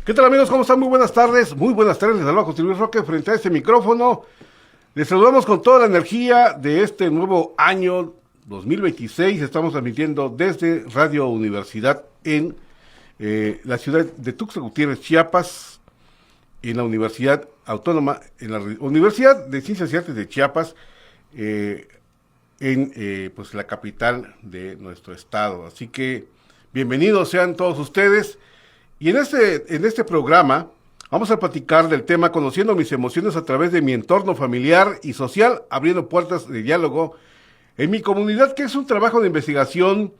¿Qué tal, amigos? ¿Cómo están? Muy buenas tardes. Les saluda José Luis Roque frente a este micrófono. Les saludamos con toda la energía de este nuevo año 2026. Estamos transmitiendo desde Radio Universidad en la ciudad de Tuxtla Gutiérrez, Chiapas, en la Universidad Autónoma, en la Universidad de Ciencias y Artes de Chiapas, pues la capital de nuestro estado. Así que bienvenidos sean todos ustedes. Y en este programa vamos a platicar del tema Conociendo mis emociones a través de mi entorno familiar y social, abriendo puertas de diálogo en mi comunidad, que es un trabajo de investigación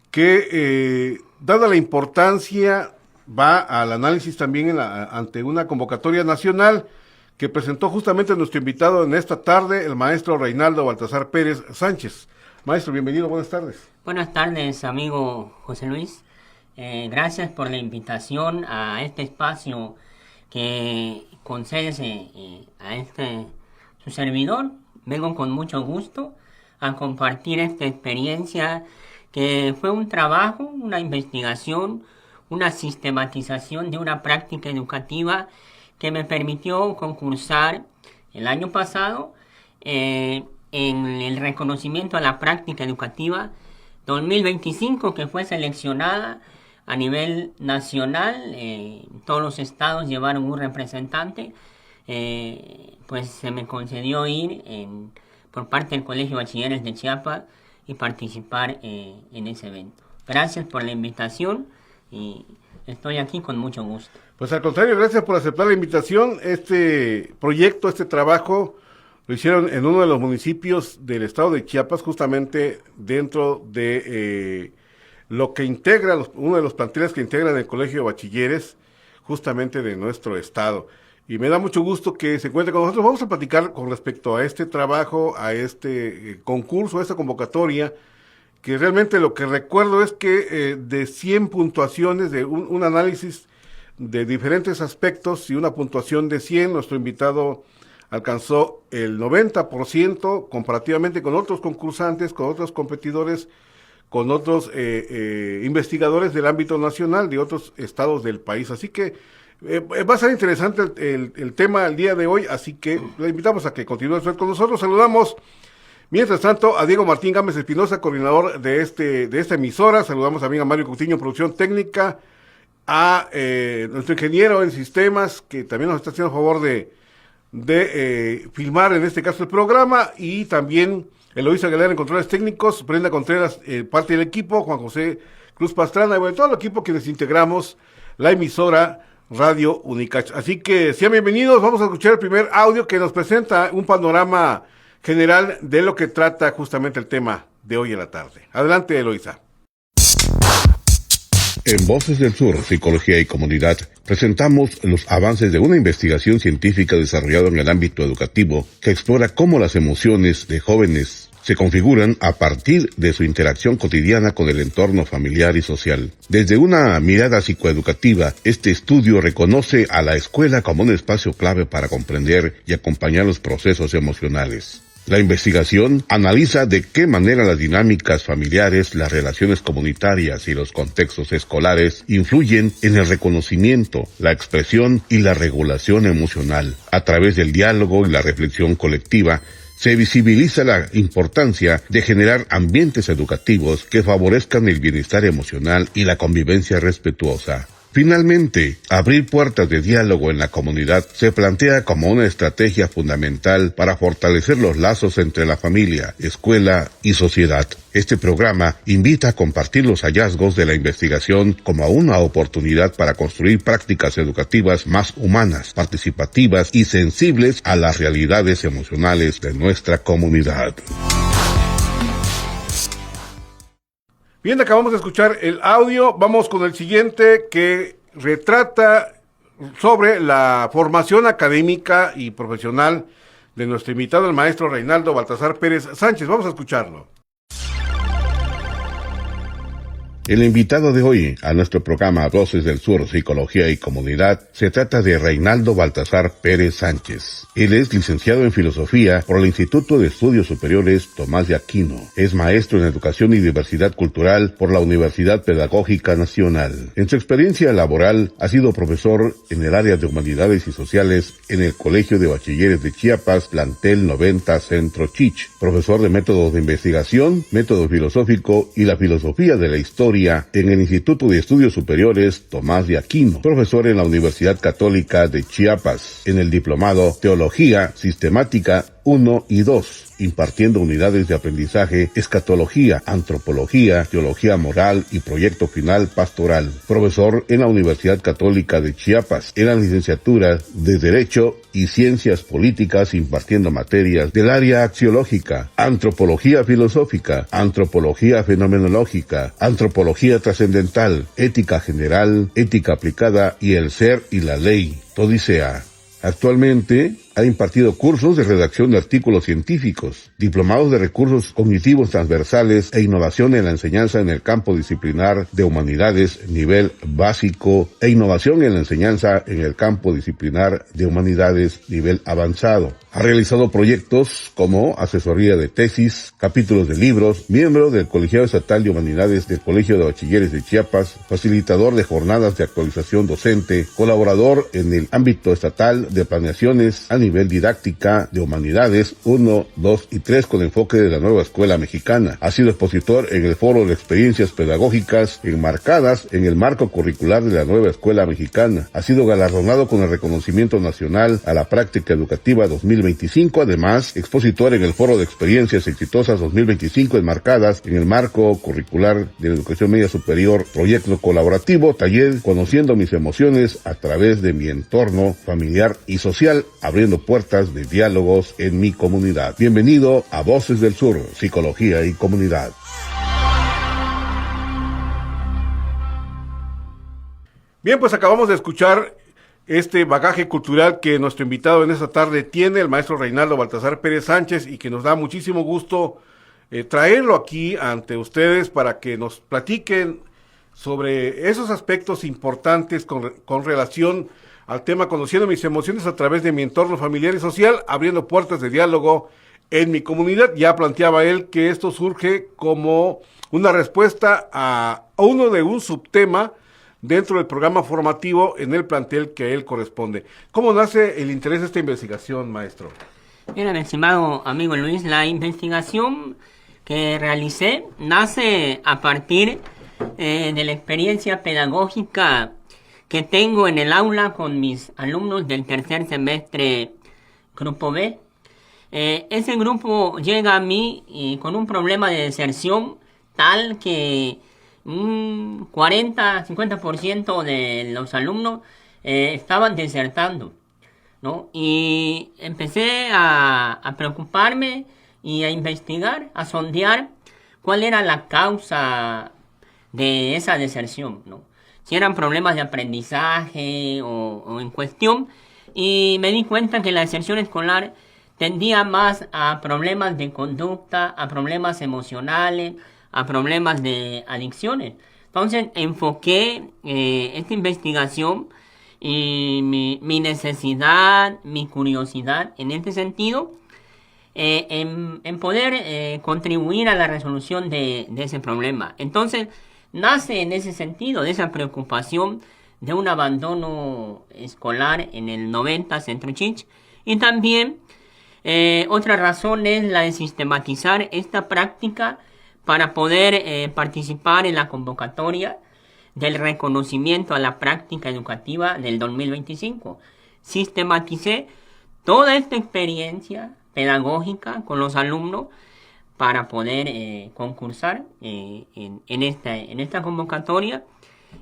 que, dada la importancia, va al análisis también ante una convocatoria nacional que presentó justamente nuestro invitado en esta tarde, el maestro Reinaldo Baltasar Pérez Sánchez. Maestro, bienvenido, buenas tardes. Buenas tardes, amigo José Luis. Gracias por la invitación a este espacio que concedes a su servidor. Vengo con mucho gusto a compartir esta experiencia que fue un trabajo, una investigación, una sistematización de una práctica educativa que me permitió concursar el año pasado en el reconocimiento a la práctica educativa 2025, que fue seleccionada a nivel nacional. Todos los estados llevaron un representante. Pues se me concedió ir por parte del Colegio de Bachilleres de Chiapas y participar en ese evento. Gracias por la invitación y estoy aquí con mucho gusto. Pues al contrario, gracias por aceptar la invitación. Este proyecto, este trabajo, lo hicieron en uno de los municipios del estado de Chiapas, justamente dentro de lo que integra, uno de los planteles que integran el Colegio de Bachilleres, justamente de nuestro estado. Y me da mucho gusto que se encuentre con nosotros. Vamos a platicar con respecto a este trabajo, a este concurso, a esta convocatoria, que realmente lo que recuerdo es que de 100 puntuaciones, de un análisis de diferentes aspectos y una puntuación de 100, nuestro invitado alcanzó el 90% comparativamente con otros concursantes, con otros competidores, con otros investigadores del ámbito nacional de otros estados del país. Así que va a ser interesante el tema el día de hoy, así que le invitamos a que continúe con nosotros. Saludamos, mientras tanto, a Diego Martín Gámez Espinosa, coordinador de esta emisora. Saludamos también a Mario Coutinho, producción técnica, a nuestro ingeniero en sistemas, que también nos está haciendo el favor de filmar, en este caso, el programa, y también Eloísa Galera en controles técnicos, Brenda Contreras, parte del equipo, Juan José Cruz Pastrana, y bueno, todo el equipo quienes integramos la emisora Radio Unicach. Así que sean bienvenidos. Vamos a escuchar el primer audio que nos presenta un panorama general de lo que trata justamente el tema de hoy en la tarde. Adelante, Eloísa. En Voces del Sur, Psicología y Comunidad, presentamos los avances de una investigación científica desarrollada en el ámbito educativo que explora cómo las emociones de jóvenes se configuran a partir de su interacción cotidiana con el entorno familiar y social. Desde una mirada psicoeducativa, este estudio reconoce a la escuela como un espacio clave para comprender y acompañar los procesos emocionales. La investigación analiza de qué manera las dinámicas familiares, las relaciones comunitarias y los contextos escolares influyen en el reconocimiento, la expresión y la regulación emocional. A través del diálogo y la reflexión colectiva, se visibiliza la importancia de generar ambientes educativos que favorezcan el bienestar emocional y la convivencia respetuosa. Finalmente, abrir puertas de diálogo en la comunidad se plantea como una estrategia fundamental para fortalecer los lazos entre la familia, escuela y sociedad. Este programa invita a compartir los hallazgos de la investigación como una oportunidad para construir prácticas educativas más humanas, participativas y sensibles a las realidades emocionales de nuestra comunidad. Bien, acabamos de escuchar el audio. Vamos con el siguiente, que retrata sobre la formación académica y profesional de nuestro invitado, el maestro Reinaldo Baltasar Pérez Sánchez. Vamos a escucharlo. El invitado de hoy a nuestro programa Voces del Sur, Psicología y Comunidad se trata de Reinaldo Baltasar Pérez Sánchez. Él es licenciado en Filosofía por el Instituto de Estudios Superiores Tomás de Aquino. Es maestro en Educación y Diversidad Cultural por la Universidad Pedagógica Nacional. En su experiencia laboral ha sido profesor en el área de Humanidades y Sociales en el Colegio de Bachilleres de Chiapas, plantel 90 Centro Chich. Profesor de métodos de investigación, método filosófico y la filosofía de la historia en el Instituto de Estudios Superiores Tomás de Aquino, profesor en la Universidad Católica de Chiapas, en el Diplomado Teología Sistemática 1 y 2, impartiendo unidades de aprendizaje, escatología, antropología, teología moral y proyecto final pastoral. Profesor en la Universidad Católica de Chiapas, en la licenciatura de Derecho y Ciencias Políticas, impartiendo materias del área axiológica, antropología filosófica, antropología fenomenológica, antropología trascendental, ética general, ética aplicada y el ser y la ley, todicea. Actualmente ha impartido cursos de redacción de artículos científicos, diplomados de recursos cognitivos transversales e innovación en la enseñanza en el campo disciplinar de humanidades nivel básico e innovación en la enseñanza en el campo disciplinar de humanidades nivel avanzado. Ha realizado proyectos como asesoría de tesis, capítulos de libros, miembro del Colegiado Estatal de Humanidades del Colegio de Bachilleres de Chiapas, facilitador de jornadas de actualización docente, colaborador en el ámbito estatal de planeaciones a nivel didáctica de humanidades 1, 2 y 3 con enfoque de la nueva escuela mexicana. Ha sido expositor en el Foro de Experiencias Pedagógicas enmarcadas en el marco curricular de la nueva escuela mexicana. Ha sido galardonado con el reconocimiento nacional a la práctica educativa 2025, además expositor en el Foro de Experiencias Exitosas 2025 enmarcadas en el marco curricular de la educación media superior, proyecto colaborativo, taller Conociendo mis emociones a través de mi entorno familiar y social, abriendo puertas de diálogos en mi comunidad. Bienvenido a Voces del Sur, Psicología y Comunidad. Bien, pues acabamos de escuchar este bagaje cultural que nuestro invitado en esta tarde tiene, el maestro Reinaldo Baltasar Pérez Sánchez, y que nos da muchísimo gusto traerlo aquí ante ustedes para que nos platiquen sobre esos aspectos importantes con relación al tema Conociendo mis emociones a través de mi entorno familiar y social, abriendo puertas de diálogo en mi comunidad. Ya planteaba él que esto surge como una respuesta a uno de un subtema dentro del programa formativo en el plantel que a él corresponde. ¿Cómo nace el interés de esta investigación, maestro? Mira, mi estimado amigo Luis, la investigación que realicé nace a partir de la experiencia pedagógica que tengo en el aula con mis alumnos del tercer semestre Grupo B. Ese grupo llega a mí con un problema de deserción tal que un 40-50% de los alumnos estaban desertando, ¿no? Y empecé a preocuparme y a investigar, a sondear cuál era la causa de esa deserción, ¿no? Si eran problemas de aprendizaje o en cuestión, y me di cuenta que la deserción escolar tendía más a problemas de conducta, a problemas emocionales, a problemas de adicciones. Entonces enfoqué esta investigación y mi necesidad, mi curiosidad en este sentido, en poder contribuir a la resolución de ese problema. Entonces nace en ese sentido, de esa preocupación de un abandono escolar en el 90 Centro Chich. Y también otra razón es la de sistematizar esta práctica para poder participar en la convocatoria del reconocimiento a la práctica educativa del 2025. Sistematicé toda esta experiencia pedagógica con los alumnos para poder concursar en esta convocatoria.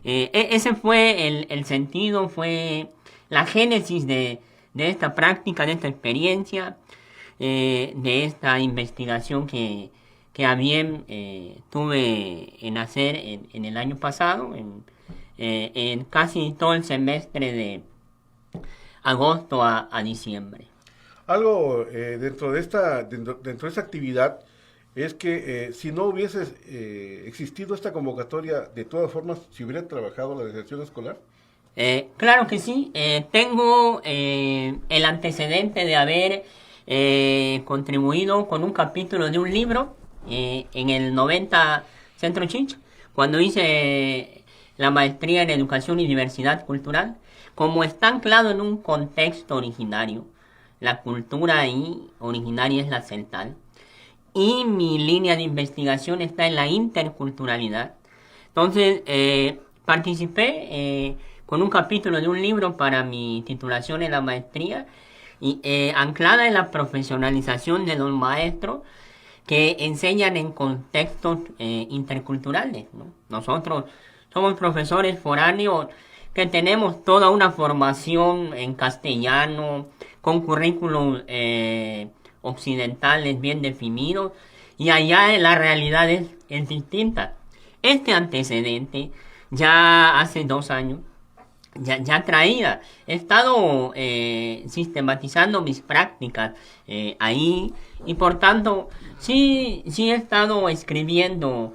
Ese fue el sentido, fue la génesis de esta práctica, de esta experiencia, de esta investigación que a bien tuve en hacer en el año pasado, en casi todo el semestre de agosto a diciembre. Algo dentro de esta actividad, es que si no hubiese existido esta convocatoria, de todas formas, ¿se hubiera trabajado la deserción escolar? Claro que sí. Tengo el antecedente de haber contribuido con un capítulo de un libro en el 90 Centro Chich, cuando hice la maestría en Educación y Diversidad Cultural. Como está anclado en un contexto originario, la cultura ahí originaria es la celtal, y mi línea de investigación está en la interculturalidad. Entonces, participé con un capítulo de un libro para mi titulación en la maestría, y anclada en la profesionalización de los maestros que enseñan en contextos interculturales, ¿no? Nosotros somos profesores foráneos que tenemos toda una formación en castellano, con currículum occidentales bien definidos, y allá la realidad es distinta. Este antecedente ya hace 2 años ya traía. He estado sistematizando mis prácticas ahí, y por tanto sí he estado escribiendo,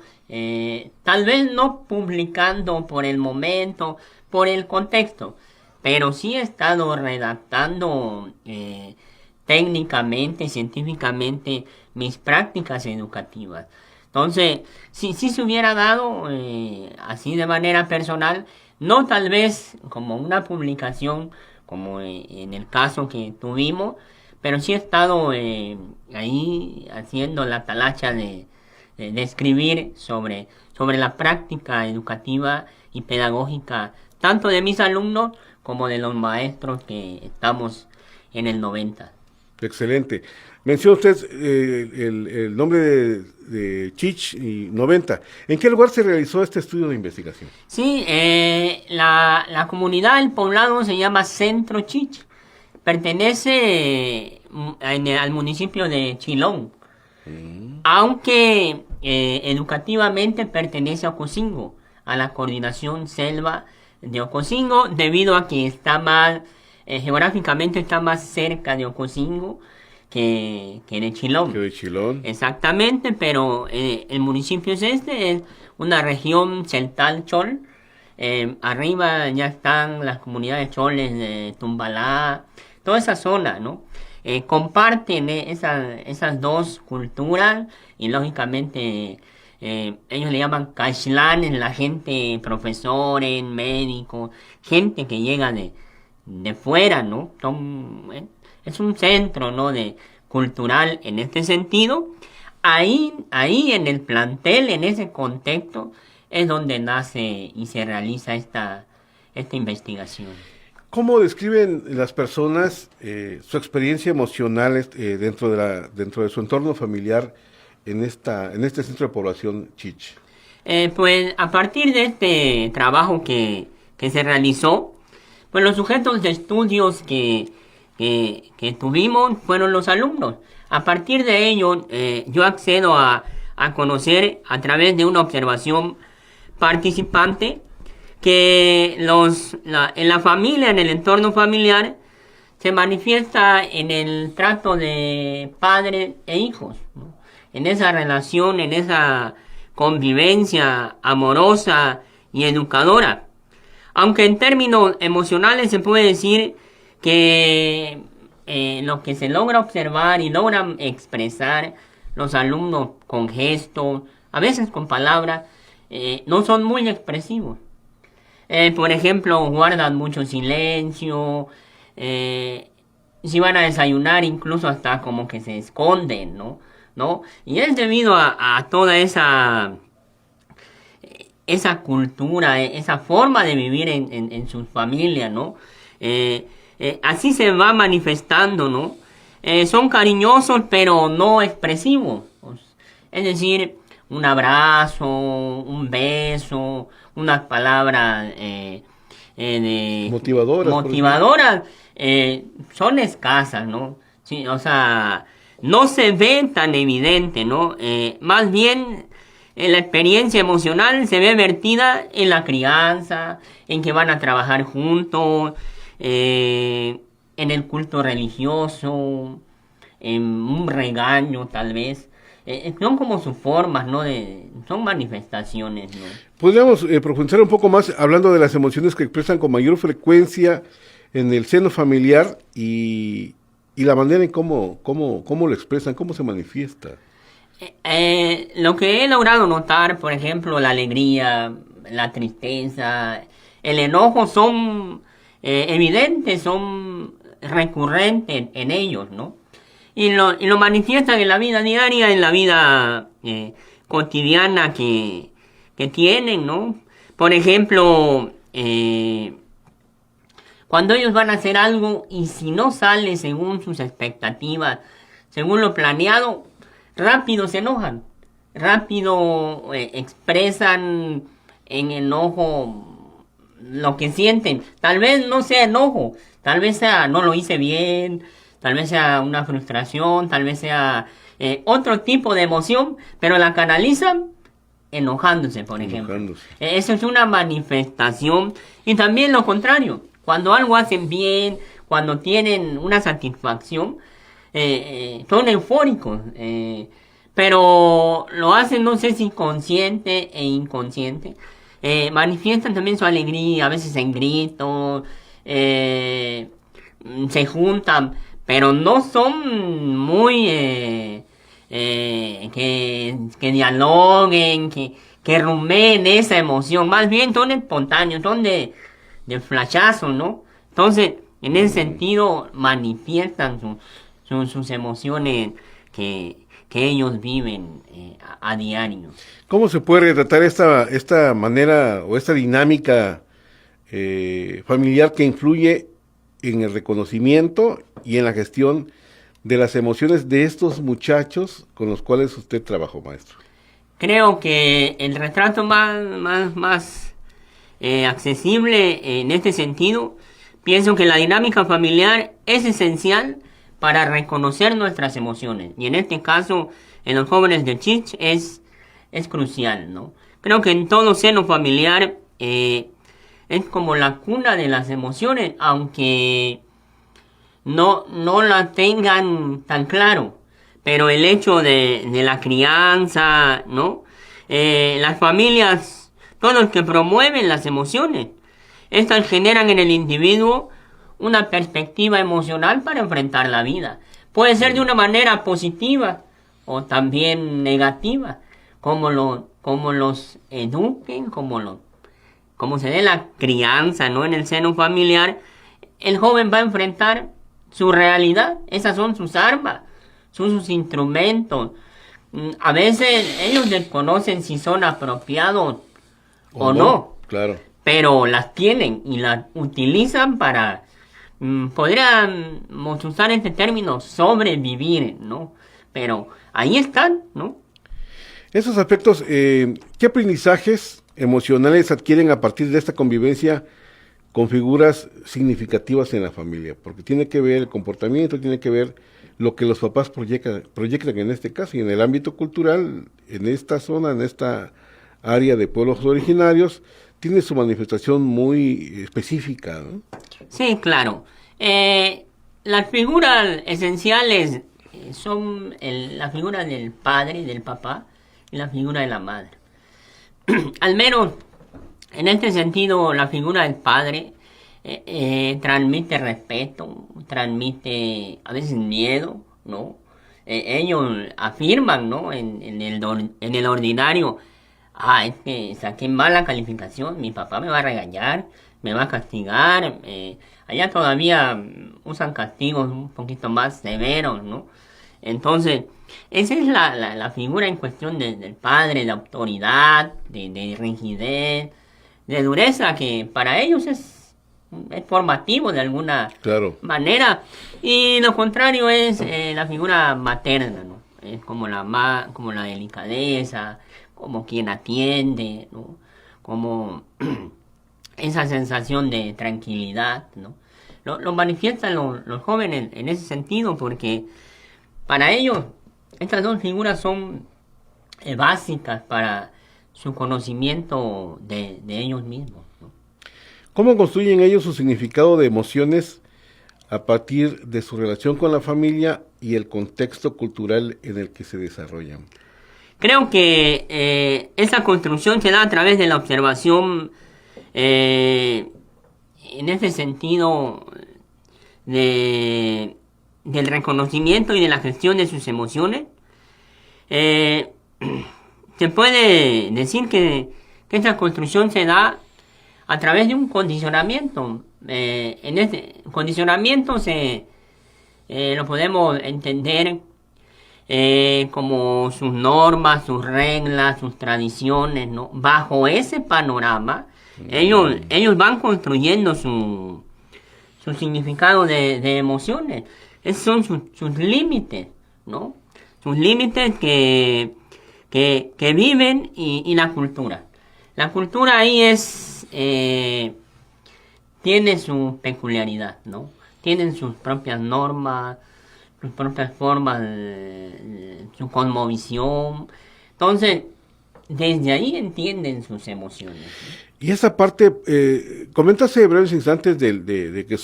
tal vez no publicando por el momento, por el contexto, pero sí he estado redactando técnicamente, científicamente, mis prácticas educativas. Entonces, si se hubiera dado así de manera personal, no tal vez como una publicación, como en el caso que tuvimos, pero sí he estado ahí haciendo la talacha de escribir sobre la práctica educativa y pedagógica, tanto de mis alumnos como de los maestros que estamos en el 90. Excelente. Menciona usted el nombre de Chich y 90. ¿En qué lugar se realizó este estudio de investigación? Sí, la comunidad, el poblado se llama Centro Chich. Pertenece al municipio de Chilón, aunque educativamente pertenece a Ocosingo, a la coordinación selva de Ocosingo, debido a que está más, geográficamente está más cerca de Ocosingo que de Chilón. Que de Chilón. Exactamente, pero el municipio es una región celtal chol. Arriba ya están las comunidades choles de Tumbalá, toda esa zona, ¿no? Comparten esas dos culturas, y lógicamente ellos le llaman caixlanes, la gente, profesores, médicos, gente que llega de fuera, ¿no? Es un centro, ¿no? Cultural en este sentido. Ahí en el plantel, en ese contexto, es donde nace y se realiza esta investigación. ¿Cómo describen las personas su experiencia emocional dentro de su entorno familiar en este centro de población Chich? Pues a partir de este trabajo que se realizó, pues los sujetos de estudios que tuvimos fueron los alumnos. A partir de ello, yo accedo a conocer a través de una observación participante que en la familia, en el entorno familiar, se manifiesta en el trato de padres e hijos, ¿no? En esa relación, en esa convivencia amorosa y educadora. Aunque en términos emocionales se puede decir que lo que se logra observar y logran expresar los alumnos con gestos, a veces con palabras, no son muy expresivos. Por ejemplo, guardan mucho silencio, si van a desayunar incluso hasta como que se esconden, ¿no? Y es debido a toda esa cultura, esa forma de vivir en sus familias, ¿no? Así se va manifestando, ¿no? Son cariñosos pero no expresivos. Es decir, un abrazo, un beso, unas palabras motivadoras son escasas, ¿no? Sí, o sea, no se ve tan evidente, ¿no? Más bien la experiencia emocional se ve vertida en la crianza, en que van a trabajar juntos, en el culto religioso, en un regaño tal vez. son como sus formas, ¿no? Son manifestaciones, ¿no? Podríamos profundizar un poco más hablando de las emociones que expresan con mayor frecuencia en el seno familiar y la manera en cómo lo expresan, cómo se manifiesta. Lo que he logrado notar, por ejemplo, la alegría, la tristeza, el enojo son evidentes, son recurrentes en ellos, ¿no? Y lo manifiestan en la vida diaria, en la vida cotidiana que tienen, ¿no? Por ejemplo, cuando ellos van a hacer algo y si no sale según sus expectativas, según lo planeado, rápido se enojan, rápido expresan en enojo lo que sienten. Tal vez no sea enojo, tal vez sea no lo hice bien, tal vez sea una frustración, tal vez sea otro tipo de emoción, pero la canalizan enojándose, por ejemplo. Eso es una manifestación. Y también lo contrario, cuando algo hacen bien, cuando tienen una satisfacción, son eufóricos, pero lo hacen, no sé si consciente e inconsciente. Manifiestan también su alegría, a veces en gritos, se juntan, pero no son muy que dialoguen, que rumeen esa emoción, más bien son espontáneos, son de flashazo, ¿no? Entonces, en ese sentido, manifiestan sus emociones que ellos viven a diario. ¿Cómo se puede retratar esta manera o esta dinámica familiar que influye en el reconocimiento y en la gestión de las emociones de estos muchachos con los cuales usted trabajó, maestro? Creo que el retrato más accesible en este sentido, pienso que la dinámica familiar es esencial para reconocer nuestras emociones. Y en este caso, en los jóvenes de Chich es crucial, ¿no? Creo que en todo seno familiar es como la cuna de las emociones, aunque no la tengan tan claro. Pero el hecho de la crianza, ¿no? Las familias, todos los que promueven las emociones, estas generan en el individuo una perspectiva emocional para enfrentar la vida. Puede ser de una manera positiva o también negativa, como los eduquen, como se dé la crianza, ¿no? En el seno familiar, el joven va a enfrentar su realidad. Esas son sus armas, son sus instrumentos. A veces ellos desconocen si son apropiados o no. Claro. Pero las tienen y las utilizan para, podríamos usar este término, sobrevivir, ¿no? Pero ahí están, ¿no? Esos aspectos, ¿qué aprendizajes emocionales adquieren a partir de esta convivencia con figuras significativas en la familia? Porque tiene que ver el comportamiento, tiene que ver lo que los papás proyectan en este caso, y en el ámbito cultural, en esta zona, en esta área de pueblos originarios, tiene su manifestación muy específica, ¿no? Sí, claro. Las figuras esenciales son la figura del padre, del papá, y la figura de la madre. Al menos, en este sentido, la figura del padre transmite respeto, transmite a veces miedo, ¿no? Ellos afirman, ¿no? En el ordinario, es que saqué mala calificación, mi papá me va a regañar, me va a castigar. Allá todavía usan castigos un poquito más severos, ¿no? Entonces, esa es la figura en cuestión del padre, de autoridad, de rigidez, de dureza, que para ellos es formativo de alguna manera. Y lo contrario es la figura materna, ¿no? Es como la delicadeza, como quien atiende, ¿no? Como esa sensación de tranquilidad, ¿no? Lo manifiestan los jóvenes en ese sentido, porque para ellos estas dos figuras son básicas para su conocimiento de ellos mismos, ¿no? ¿Cómo construyen ellos su significado de emociones a partir de su relación con la familia y el contexto cultural en el que se desarrollan? Creo que esa construcción se da a través de la observación, en ese sentido, del reconocimiento y de la gestión de sus emociones. Se puede decir que esta construcción se da a través de un condicionamiento. En este condicionamiento lo podemos entender como sus normas, sus reglas, sus tradiciones, ¿no? Bajo ese panorama, ellos van construyendo su significado de emociones. Esos son sus límites, ¿no? Sus límites que viven y la cultura. La cultura ahí tiene su peculiaridad, ¿no? Tienen sus propias normas, sus propias formas, su cosmovisión. Entonces, desde ahí entienden sus emociones, ¿no? Y esa parte, coméntase breves instantes de que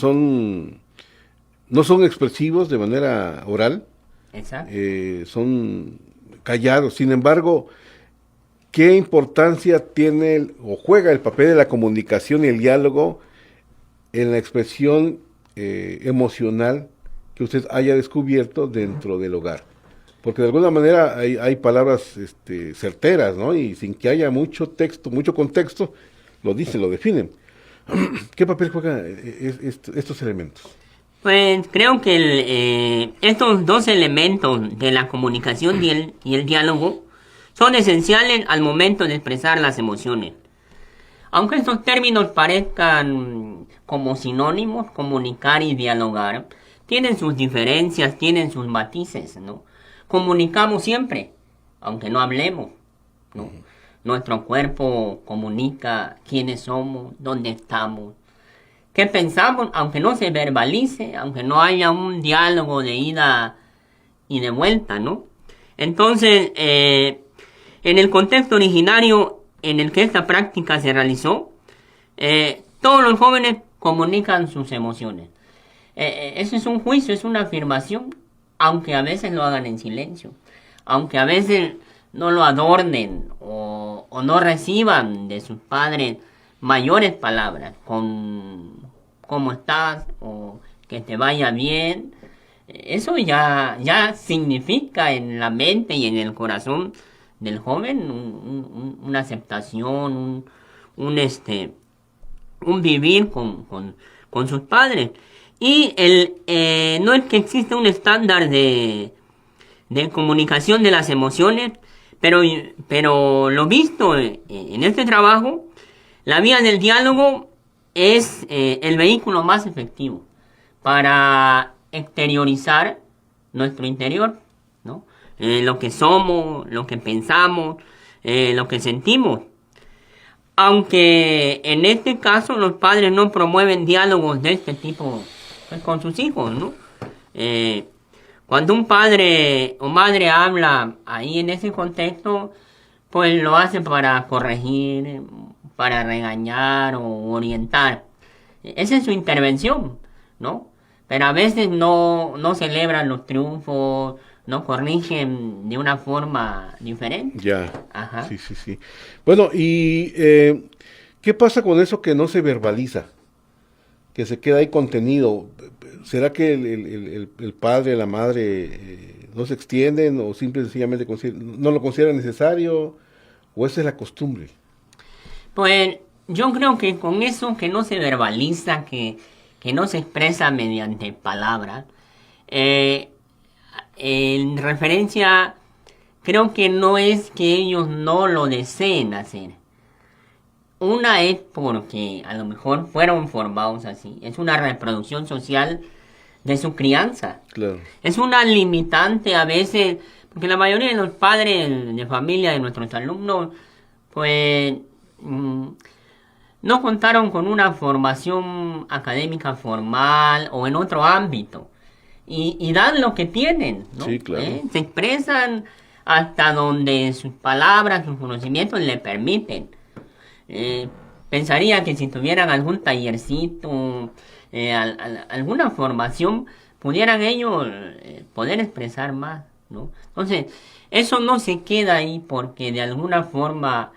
no son expresivos de manera oral. Exacto. Son callados. Sin embargo, ¿qué importancia tiene o juega el papel de la comunicación y el diálogo en la expresión emocional que usted haya descubierto dentro del hogar? Porque de alguna manera hay palabras certeras, ¿no? Y sin que haya mucho texto, mucho contexto, lo dicen, lo definen. ¿Qué papel juegan estos elementos? Pues creo que estos dos elementos de la comunicación y el diálogo son esenciales al momento de expresar las emociones. Aunque estos términos parezcan como sinónimos, comunicar y dialogar, tienen sus diferencias, tienen sus matices, ¿no? Comunicamos siempre, aunque no hablemos, ¿no? Nuestro cuerpo comunica quiénes somos, dónde estamos, qué pensamos, aunque no se verbalice, aunque no haya un diálogo de ida y de vuelta, ¿no? Entonces, en el contexto originario en el que esta práctica se realizó, todos los jóvenes comunican sus emociones. Eso es un juicio, es una afirmación, aunque a veces lo hagan en silencio, aunque a veces no lo adornen o no reciban de sus padres mayores palabras, con cómo estás o que te vaya bien. Eso ya significa en la mente y en el corazón del joven una aceptación, un vivir con sus padres. Y no es que exista un estándar de comunicación de las emociones, pero lo visto en este trabajo, la vía del diálogo es el vehículo más efectivo para exteriorizar nuestro interior, ¿no? Lo que somos, lo que pensamos, lo que sentimos. Aunque en este caso los padres no promueven diálogos de este tipo, pues, con sus hijos, ¿no? Cuando un padre o madre habla ahí en ese contexto, pues lo hace para corregir, para regañar o orientar. Esa es su intervención, ¿no? Pero a veces no celebran los triunfos, no corrigen de una forma diferente. Ya, Ajá. sí. Bueno, y ¿qué pasa con eso que no se verbaliza? Que se queda ahí contenido. ¿Será que el padre, la madre no se extienden o simple y sencillamente no lo consideran necesario? ¿O esa es la costumbre? Pues yo creo que con eso que no se verbaliza, que no se expresa mediante palabras, en referencia, creo que no es que ellos no lo deseen hacer. Una es porque a lo mejor fueron formados así. Es una reproducción social de su crianza. Claro. Es una limitante a veces, porque la mayoría de los padres de familia de nuestros alumnos, pues, no contaron con una formación académica formal o en otro ámbito. Y dan lo que tienen, ¿no? Sí, claro. Se expresan hasta donde sus palabras, sus conocimientos le permiten. Pensaría que si tuvieran algún tallercito con alguna formación, pudieran ellos poder expresar más, ¿no? Entonces, eso no se queda ahí porque de alguna forma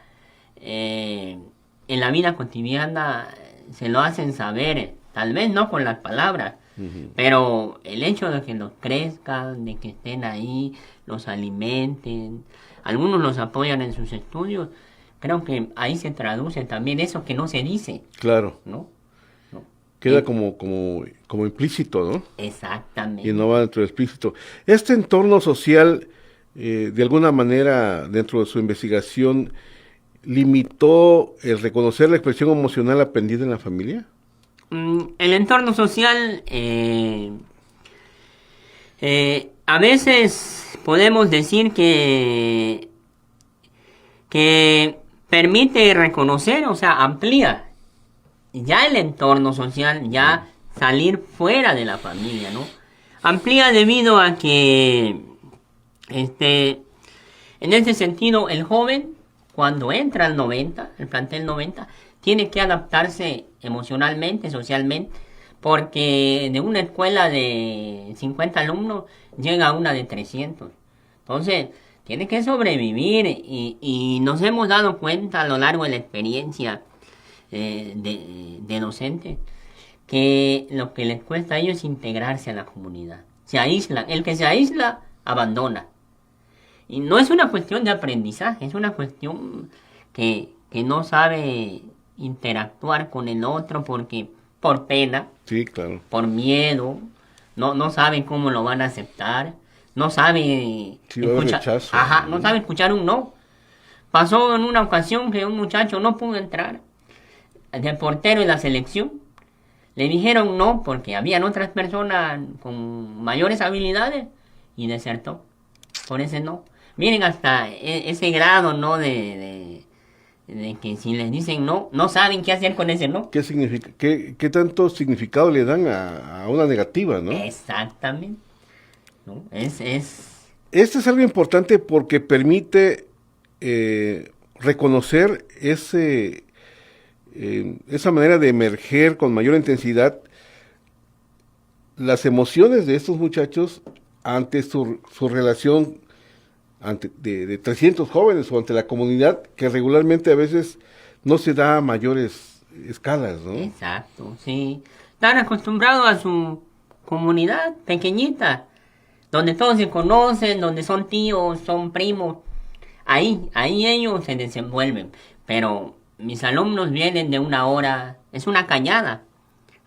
en la vida cotidiana se lo hacen saber, tal vez no con las palabras, pero el hecho de que los crezcan, de que estén ahí, los alimenten, algunos los apoyan en sus estudios, creo que ahí se traduce también eso que no se dice. Claro. ¿No? Queda como implícito, ¿no? Exactamente. Y no va dentro del explícito. Este entorno social, de alguna manera, dentro de su investigación, ¿limitó el reconocer la expresión emocional aprendida en la familia? El entorno social, a veces podemos decir que permite reconocer, o sea, amplía ya el entorno social, ya salir fuera de la familia, ¿no? Amplía debido a que, en ese sentido, el joven, cuando entra al 90, el plantel 90, tiene que adaptarse emocionalmente, socialmente, porque de una escuela de 50 alumnos llega a una de 300. Entonces, tiene que sobrevivir y nos hemos dado cuenta a lo largo de la experiencia de docente que lo que les cuesta a ellos es integrarse a la comunidad. Se aíslan. El que se aísla, abandona. Y no es una cuestión de aprendizaje, es una cuestión que no sabe interactuar con el otro porque por pena, sí, claro, por miedo, no saben cómo lo van a aceptar, no sabe escuchar, no sabe escuchar un no. Pasó en una ocasión que un muchacho no pudo entrar de portero en la selección. Le dijeron no porque habían otras personas con mayores habilidades y desertó por ese no. Miren hasta ese grado, ¿no? De que si les dicen no saben qué hacer con ese no. ¿Qué significa? ¿Qué tanto significado le dan a una negativa, no? Exactamente. ¿No? Este es algo importante porque permite reconocer esa manera de emerger con mayor intensidad las emociones de estos muchachos ante su relación de 300 jóvenes o ante la comunidad, que regularmente a veces no se da a mayores escalas, ¿no? Exacto, sí. Están acostumbrados a su comunidad pequeñita, donde todos se conocen, donde son tíos, son primos. Ahí ellos se desenvuelven. Pero mis alumnos vienen de una hora, es una cañada.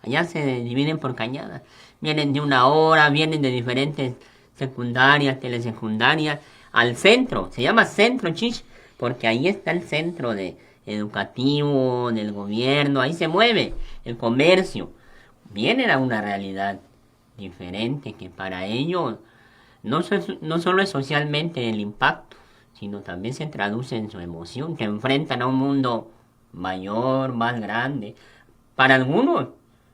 Allá se dividen por cañadas. Vienen de una hora, vienen de diferentes secundarias, telesecundarias, al centro. Se llama Centro Chich, porque ahí está el centro educativo, del gobierno, ahí se mueve el comercio. Vienen a una realidad diferente que para ellos no solo es socialmente el impacto, sino también se traduce en su emoción, que enfrentan a un mundo mayor, más grande. Para algunos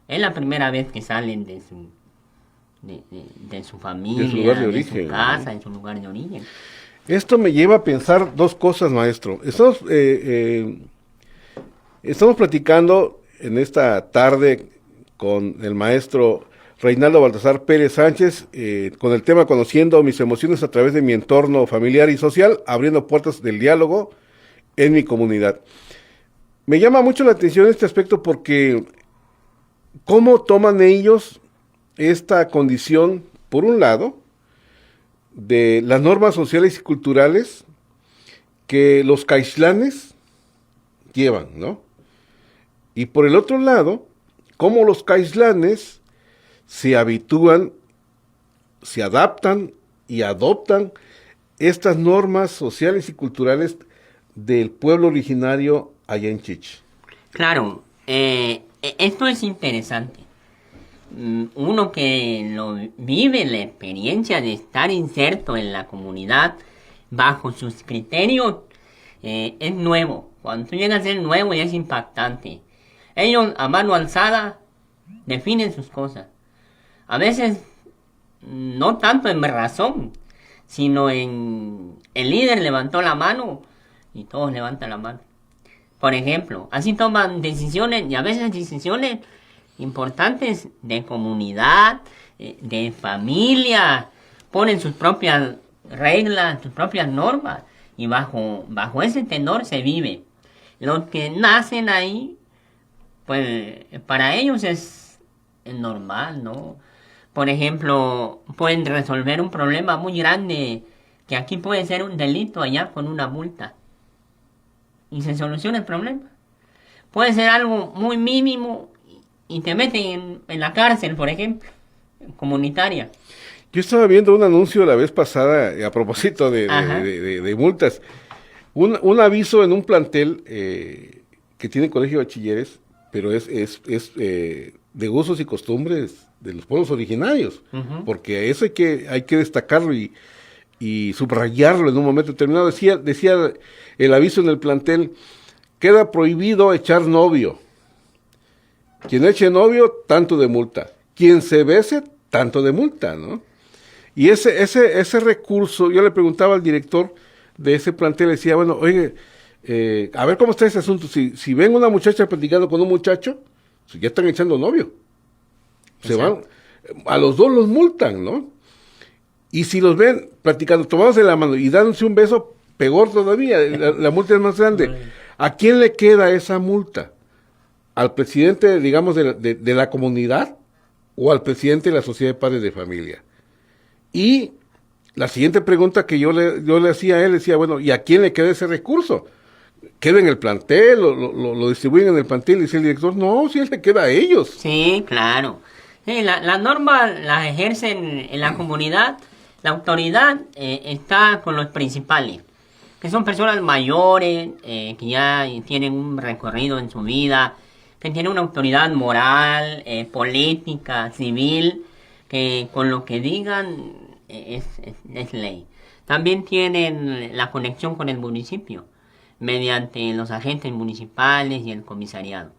es la primera vez que salen de su familia, de su lugar de de origen, su casa, de su lugar de origen. Esto me lleva a pensar dos cosas, maestro. Estamos platicando en esta tarde con el maestro Reinaldo Baltasar Pérez Sánchez, con el tema Conociendo mis emociones a través de mi entorno familiar y social, abriendo puertas del diálogo en mi comunidad. Me llama mucho la atención este aspecto porque cómo toman ellos esta condición, por un lado, de las normas sociales y culturales que los caixlanes llevan, ¿no? Y por el otro lado, cómo los caixlanes se habitúan, se adaptan y adoptan estas normas sociales y culturales del pueblo originario allá en Chich. Claro, esto es interesante. Uno que lo vive la experiencia de estar inserto en la comunidad bajo sus criterios es nuevo. Cuando tú llegas a ser nuevo ya es impactante. Ellos a mano alzada definen sus cosas. A veces no tanto en razón, sino en el líder levantó la mano y todos levantan la mano. Por ejemplo, así toman decisiones y a veces decisiones importantes de comunidad, de familia, ponen sus propias reglas, sus propias normas, y bajo ese tenor se vive. Los que nacen ahí, pues para ellos es normal, ¿no? Por ejemplo, pueden resolver un problema muy grande, que aquí puede ser un delito, allá con una multa, y se soluciona el problema. Puede ser algo muy mínimo y te meten en la cárcel, por ejemplo, comunitaria. Yo estaba viendo un anuncio la vez pasada a propósito de multas. Un aviso en un plantel que tiene colegio de bachilleres, pero es de usos y costumbres de los pueblos originarios, porque eso hay que destacarlo y subrayarlo en un momento determinado. Decía el aviso en el plantel: queda prohibido echar novio. Quien eche novio, tanto de multa. Quien se bese, tanto de multa, ¿no? Y ese recurso, yo le preguntaba al director de ese plantel, le decía, bueno, oye, a ver cómo está ese asunto. Si ven una muchacha platicando con un muchacho, ya están echando novio. Se van, a los dos los multan, ¿no? Y si los ven platicando, tomados de la mano y dándose un beso, peor todavía, la multa es más grande. ¿A quién le queda esa multa? ¿Al presidente, digamos, de la comunidad o al presidente de la sociedad de padres de familia? Y la siguiente pregunta que yo le hacía a él, decía, bueno, ¿y a quién le queda ese recurso? ¿Queda en el plantel? ¿Lo distribuyen en el plantel? Y dice el director, no, sí le queda a ellos. Sí, claro. Sí, la norma la ejercen en la comunidad. La autoridad está con los principales, que son personas mayores, que ya tienen un recorrido en su vida, que tienen una autoridad moral, política, civil, que con lo que digan es ley. También tienen la conexión con el municipio, mediante los agentes municipales y el comisariado.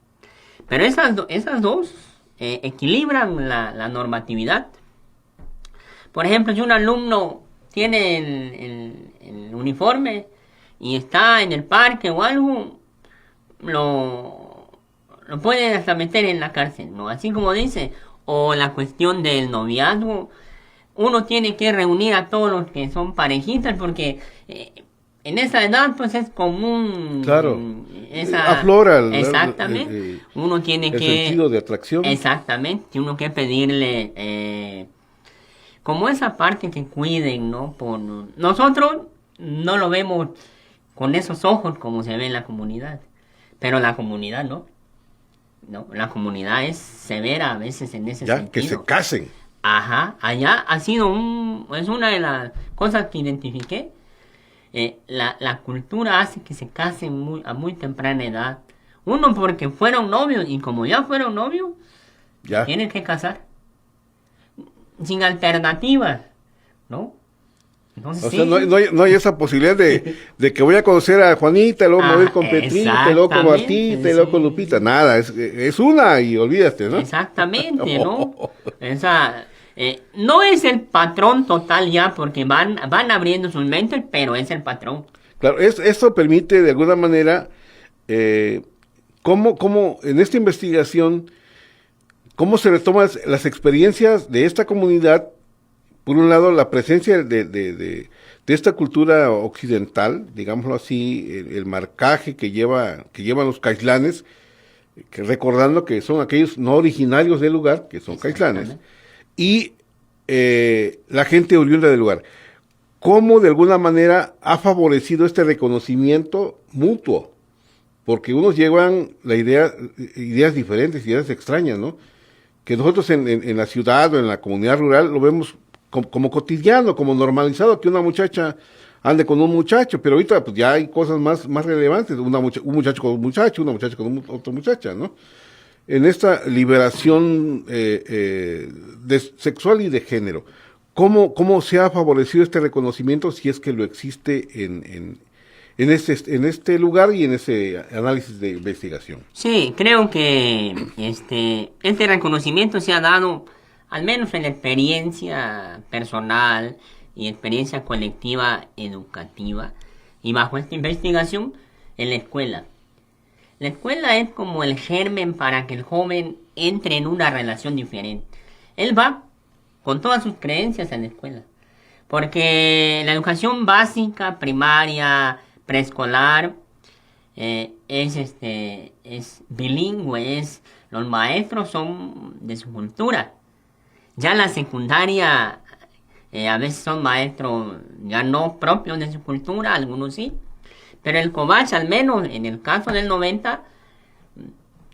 Pero esas dos equilibran la normatividad. Por ejemplo, si un alumno tiene el uniforme y está en el parque o algo, lo pueden hasta meter en la cárcel, ¿no? Así como dice, o la cuestión del noviazgo, uno tiene que reunir a todos los que son parejitas, porque en esa edad pues es común. Claro, aflora exactamente. Uno tiene el sentido de atracción. Exactamente, uno que pedirle como esa parte que cuiden, ¿no? Nosotros no lo vemos con esos ojos como se ve en la comunidad, pero la comunidad no, la comunidad es severa a veces en ese sentido. Que se casen. Ajá, allá ha sido es una de las cosas que identifiqué. La cultura hace que se casen a muy temprana edad. Uno porque fueron novios, y como ya fueron novios, tienen que casar. Sin alternativas, ¿no? Entonces, o sea, no hay esa posibilidad de que voy a conocer a Juanita, luego me voy con Petrita, luego con Martita, y luego con Lupita. Nada, es una y olvídate, ¿no? Exactamente, ¿no? No es el patrón total ya, porque van abriendo sus mentes, pero es el patrón. Claro, esto permite de alguna manera, cómo en esta investigación, cómo se retoman las experiencias de esta comunidad. Por un lado, la presencia de esta cultura occidental, digámoslo así, el marcaje que llevan los caislanes, que recordando que son aquellos no originarios del lugar, que son caislanes, y la gente oriunda del lugar. ¿Cómo de alguna manera ha favorecido este reconocimiento mutuo? Porque unos llevan ideas diferentes, ideas extrañas, ¿no? Que nosotros en la ciudad o en la comunidad rural lo vemos como cotidiano, como normalizado, que una muchacha ande con un muchacho, pero ahorita pues ya hay cosas más relevantes, un muchacho con un muchacho, una muchacha con otra muchacha, ¿no? En esta liberación sexual y de género, ¿cómo se ha favorecido este reconocimiento, si es que lo existe en este lugar y en ese análisis de investigación? Sí, creo que este reconocimiento se ha dado, al menos en la experiencia personal y experiencia colectiva educativa, y bajo esta investigación en la escuela. La escuela es como el germen para que el joven entre en una relación diferente. Él va con todas sus creencias a la escuela. Porque la educación básica, primaria, preescolar, es bilingüe, los maestros son de su cultura. Ya la secundaria, a veces son maestros ya no propios de su cultura, algunos sí. Pero el Covach, al menos en el caso del 90,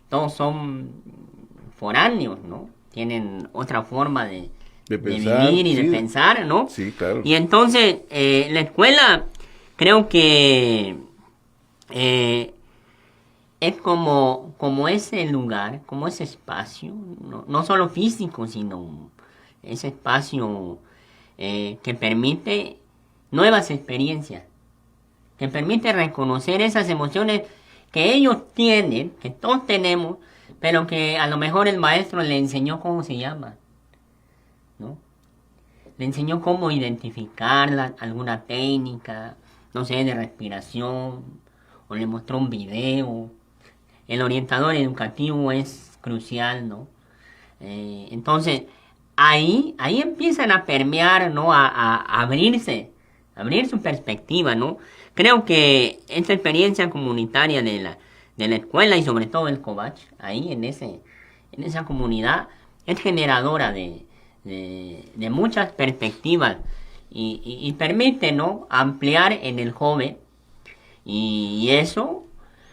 todos son foráneos, ¿no? Tienen otra forma de pensar, vivir y sí, de pensar, ¿no? Sí, claro. Y entonces, la escuela creo que es como ese lugar, como ese espacio, no solo físico, sino ese espacio que permite nuevas experiencias, que permite reconocer esas emociones que ellos tienen, que todos tenemos, pero que a lo mejor el maestro le enseñó cómo se llama, ¿no? Le enseñó cómo identificarla, alguna técnica, no sé, de respiración, o le mostró un video. El orientador educativo es crucial, ¿no? Entonces, ahí empiezan a permear, ¿no? A abrirse, abrir su perspectiva, ¿no? Creo que esta experiencia comunitaria de la escuela y sobre todo el Covach, ahí en esa comunidad, es generadora de muchas perspectivas y permite, ¿no? Ampliar en el joven y eso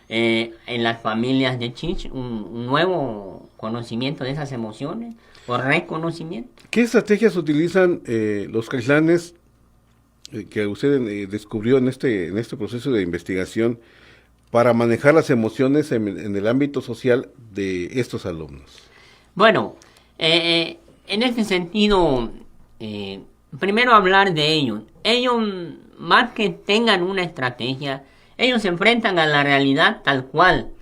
en las familias de Chich un nuevo conocimiento de esas emociones o reconocimiento. ¿Qué estrategias utilizan los caislanes que usted descubrió en este proceso de investigación para manejar las emociones en el ámbito social de estos alumnos? Bueno, en este sentido, primero hablar de ellos. Ellos, más que tengan una estrategia, ellos se enfrentan a la realidad tal cual.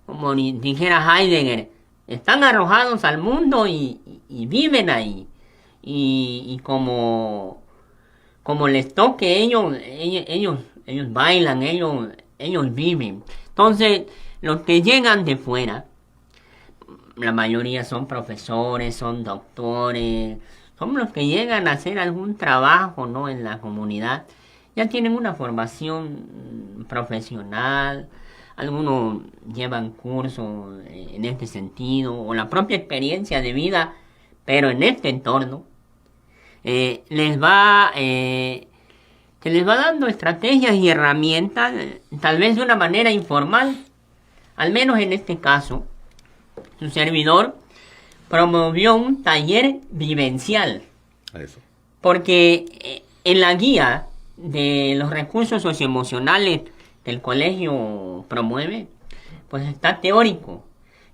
Como dijera Heidegger, están arrojados al mundo y viven ahí. Y como les toque, ellos bailan, ellos viven. Entonces, los que llegan de fuera, la mayoría son profesores, son doctores, son los que llegan a hacer algún trabajo, ¿no? En la comunidad. Ya tienen una formación profesional, algunos llevan cursos en este sentido, o la propia experiencia de vida, pero en este entorno, que les va dando estrategias y herramientas, tal vez de una manera informal, al menos en este caso. Su servidor promovió un taller vivencial. Eso. Porque en la guía de los recursos socioemocionales que el colegio promueve, pues está teórico.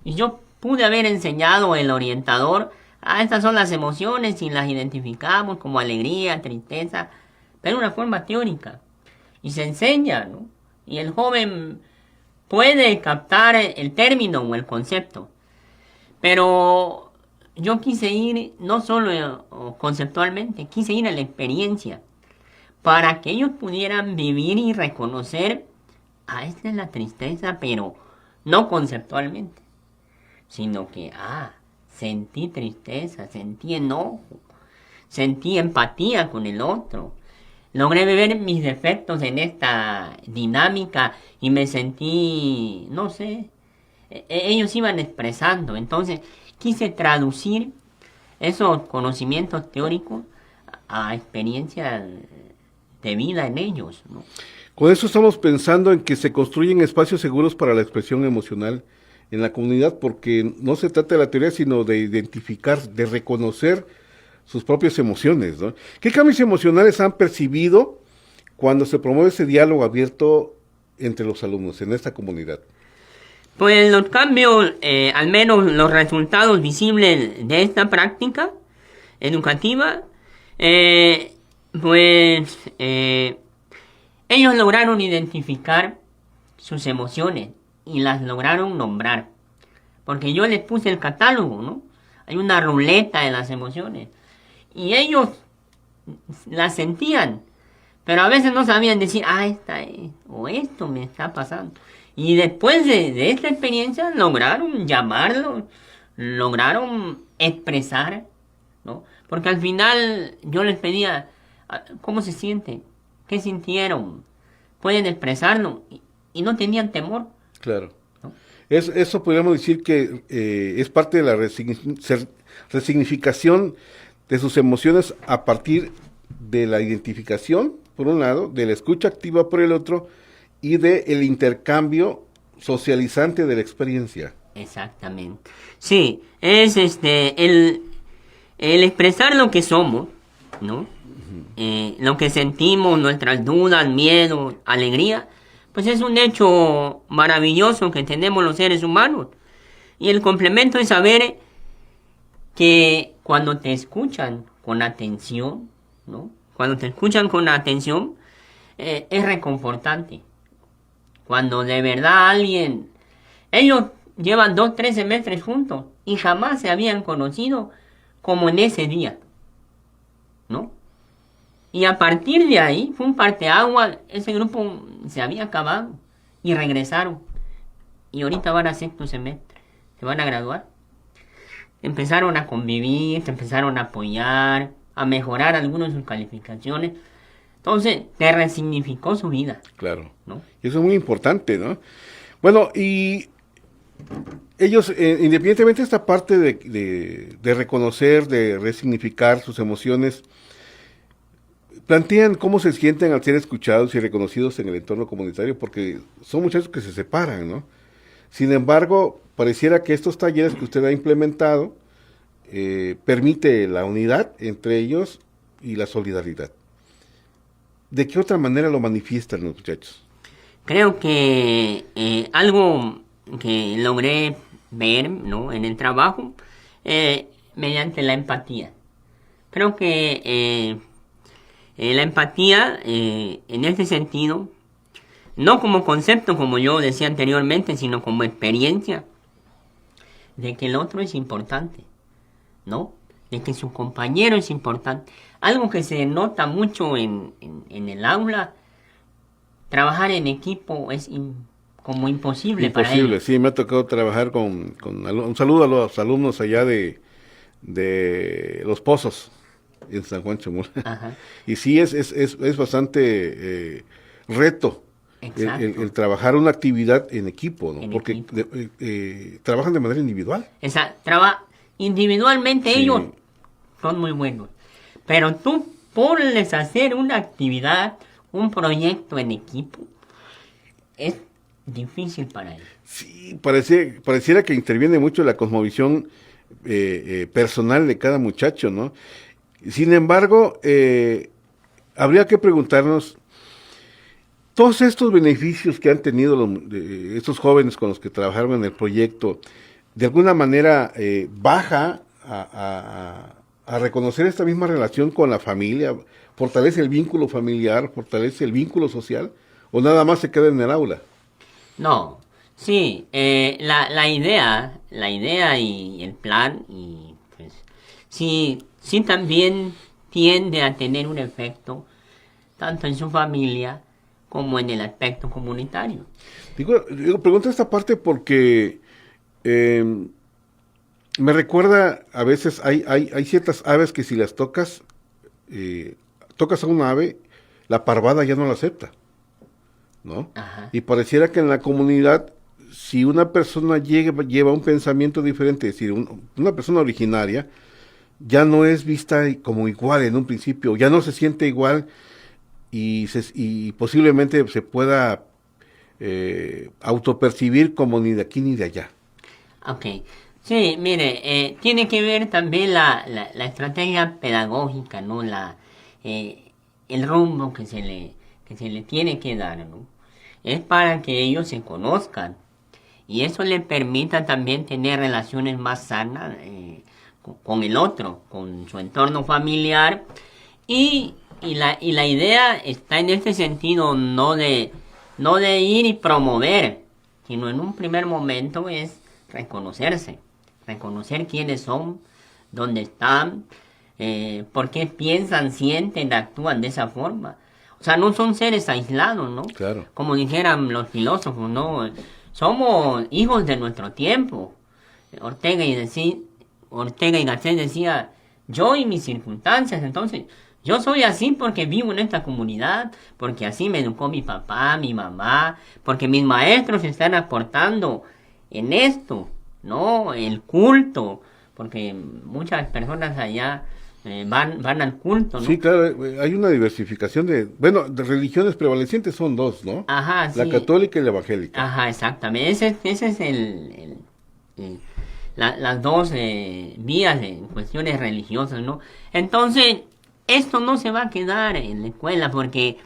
Y yo pude haber enseñado el orientador, estas son las emociones y las identificamos como alegría, tristeza, pero de una forma teórica. Y se enseña, ¿no? Y el joven puede captar el término o el concepto. Pero yo quise ir, no solo conceptualmente, quise ir a la experiencia, para que ellos pudieran vivir y reconocer, esta es la tristeza, pero no conceptualmente, sino que, sentí tristeza, sentí enojo, sentí empatía con el otro, logré ver mis defectos en esta dinámica y me sentí, no sé, ellos iban expresando. Entonces quise traducir esos conocimientos teóricos a experiencias de vida en ellos, ¿no? Con eso estamos pensando en que se construyen espacios seguros para la expresión emocional en la comunidad, porque no se trata de la teoría, sino de identificar, de reconocer sus propias emociones, ¿no? ¿Qué cambios emocionales han percibido cuando se promueve ese diálogo abierto entre los alumnos en esta comunidad? Pues los cambios, al menos los resultados visibles de esta práctica educativa, ellos lograron identificar sus emociones y las lograron nombrar. Porque yo les puse el catálogo, ¿no? Hay una ruleta de las emociones. Y ellos las sentían, pero a veces no sabían decir, esta es, o esto me está pasando. Y después de esta experiencia lograron llamarlo, lograron expresar, ¿no? Porque al final yo les pedía, ¿cómo se sienten? ¿Qué sintieron? Pueden expresarlo y no tenían temor. Claro. ¿No? Eso podríamos decir que es parte de la resignificación de sus emociones a partir de la identificación, por un lado, de la escucha activa por el otro, y de el intercambio socializante de la experiencia. Exactamente. Sí, es el expresar lo que somos, ¿no? Lo que sentimos, nuestras dudas, miedo, alegría, pues es un hecho maravilloso que tenemos los seres humanos. Y el complemento es saber que cuando te escuchan con atención, ¿no? Cuando te escuchan con atención, es reconfortante. Cuando de verdad ellos llevan 2-3 semestres juntos y jamás se habían conocido como en ese día, ¿no? Y a partir de ahí fue un parteaguas, ese grupo se había acabado y regresaron. Y ahorita van a sexto semestre, se van a graduar. Empezaron a convivir, se empezaron a apoyar, a mejorar algunas de sus calificaciones. Entonces, te resignificó su vida. Claro. ¿No? Y eso es muy importante, ¿no? Bueno, y ellos, independientemente de esta parte de reconocer, de resignificar sus emociones, plantean cómo se sienten al ser escuchados y reconocidos en el entorno comunitario, porque son muchachos que se separan, ¿no? Sin embargo, pareciera que estos talleres que usted ha implementado permite la unidad entre ellos y la solidaridad. ¿De qué otra manera lo manifiestan los muchachos? Creo que algo que logré ver, ¿no?, en el trabajo, mediante la empatía. Creo que la empatía, en este sentido, no como concepto, como yo decía anteriormente, sino como experiencia, de que el otro es importante, ¿no? De que su compañero es importante. Algo que se nota mucho en el aula, trabajar en equipo es como imposible para ellos. Imposible, sí, me ha tocado trabajar con un saludo a los alumnos allá de Los Pozos, en San Juan Chamula. Ajá. Y sí, es bastante reto el trabajar una actividad en equipo, ¿no? Porque trabajan de manera individual. Individualmente Sí. ellos son muy buenos, pero tú ponles a hacer una actividad, un proyecto en equipo, es difícil para ellos. Sí, pareciera que interviene mucho la cosmovisión personal de cada muchacho, ¿no? Sin embargo, habría que preguntarnos, todos estos beneficios que han tenido estos jóvenes con los que trabajaron en el proyecto, de alguna manera baja a reconocer esta misma relación con la familia, fortalece el vínculo familiar, fortalece el vínculo social, o nada más se queda en el aula. No, sí, la idea y el plan, y pues, sí también tiende a tener un efecto tanto en su familia como en el aspecto comunitario. Digo, pregunto esta parte porque me recuerda, a veces hay ciertas aves que si las tocas a un ave, la parvada ya no la acepta, ¿no? Ajá. Y pareciera que en la comunidad, si una persona lleva un pensamiento diferente, es decir, una persona originaria, ya no es vista como igual en un principio, ya no se siente igual y posiblemente se pueda autopercibir como ni de aquí ni de allá. Ok, sí, mire, tiene que ver también la estrategia pedagógica, ¿no? El rumbo que se le tiene que dar, ¿no? Es para que ellos se conozcan y eso le permita también tener relaciones más sanas con el otro, con su entorno familiar y la idea está en este sentido, no de ir y promover, sino en un primer momento es reconocerse, reconocer quiénes son, dónde están, por qué piensan, sienten, actúan de esa forma. O sea, no son seres aislados, ¿no? Claro. Como dijeran los filósofos, ¿no? Somos hijos de nuestro tiempo. Ortega y Gasset decía, yo y mis circunstancias, entonces, yo soy así porque vivo en esta comunidad, porque así me educó mi papá, mi mamá, porque mis maestros están aportando en esto, ¿no? El culto, porque muchas personas allá van al culto, ¿no? Sí, claro, hay una diversificación de religiones prevalecientes son dos, ¿no? Ajá, La sí. católica y la evangélica. Ajá, exactamente. Ese es las dos vías de cuestiones religiosas, ¿no? Entonces, esto no se va a quedar en la escuela porque